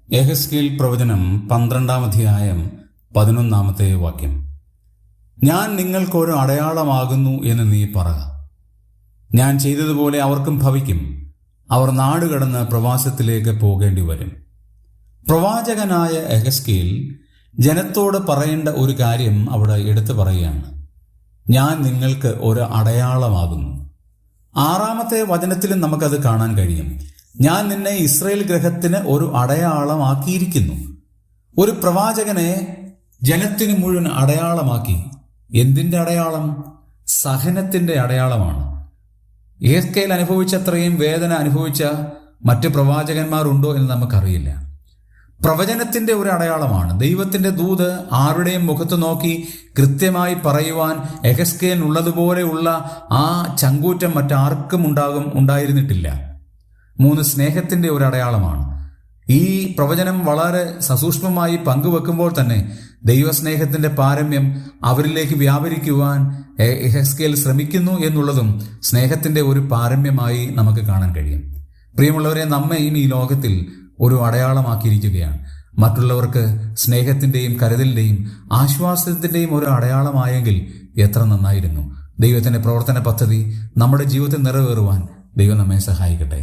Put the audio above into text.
യെഹെസ്കേൽ പ്രവചനം 12-ാം അധ്യായം 11-ാമത്തെ വാക്യം. ഞാൻ നിങ്ങൾക്കൊരു അടയാളമാകുന്നു എന്ന് നീ പറക. ഞാൻ ചെയ്തതുപോലെ അവർക്കും ഭവിക്കും. അവർ നാടുകടന്ന് പ്രവാസത്തിലേക്ക് പോകേണ്ടി വരും. പ്രവാചകനായ യെഹെസ്കേൽ ജനത്തോട് പറയേണ്ട ഒരു കാര്യം അവിടെ എടുത്തു പറയുകയാണ്. ഞാൻ നിങ്ങൾക്ക് ഒരു അടയാളമാകുന്നു. 6-ാമത്തെ വചനത്തിലും നമുക്കത് കാണാൻ കഴിയും. ഞാൻ നിന്നെ ഇസ്രായേൽ ഗൃഹത്തിന് ഒരു അടയാളമാക്കിയിരിക്കുന്നു. ഒരു പ്രവാചകനെ ജനത്തിന് മുഴുവൻ അടയാളമാക്കി. എന്തിൻ്റെ അടയാളം? സഹനത്തിൻ്റെ അടയാളമാണ്. യെഹെസ്കേൽ അനുഭവിച്ചത്രയും വേദന അനുഭവിച്ച മറ്റ് പ്രവാചകന്മാരുണ്ടോ എന്ന് നമുക്കറിയില്ല. പ്രവചനത്തിൻ്റെ ഒരു അടയാളമാണ്. ദൈവത്തിൻ്റെ ദൂത് ആരുടെയും മുഖത്ത് നോക്കി കൃത്യമായി പറയുവാൻ യെഹെസ്കേലിനുള്ളതുപോലെയുള്ള ആ ചങ്കൂറ്റം മറ്റാർക്കും ഉണ്ടായിരുന്നിട്ടില്ല. 3 സ്നേഹത്തിൻ്റെ ഒരു അടയാളമാണ്. ഈ പ്രവചനം വളരെ സസൂക്ഷ്മമായി പങ്കുവെക്കുമ്പോൾ തന്നെ ദൈവസ്നേഹത്തിൻ്റെ പാരമ്യം അവരിലേക്ക് വ്യാപരിക്കുവാൻ യെഹെസ്കേൽ ശ്രമിക്കുന്നു എന്നുള്ളതും സ്നേഹത്തിൻ്റെ ഒരു പാരമ്യമായി നമുക്ക് കാണാൻ കഴിയും. പ്രിയമുള്ളവരെ, നമ്മെ ഈ ലോകത്തിൽ ഒരു അടയാളമാക്കിയിരിക്കുകയാണ്. മറ്റുള്ളവർക്ക് സ്നേഹത്തിൻ്റെയും കരുതലിൻ്റെയും ആശ്വാസത്തിൻ്റെയും ഒരു അടയാളമായെങ്കിൽ എത്ര നന്നായിരുന്നു. ദൈവത്തിൻ്റെ പ്രവർത്തന പദ്ധതി നമ്മുടെ ജീവിതത്തിൽ നിറവേറുവാൻ ദൈവം നമ്മെ സഹായിക്കട്ടെ.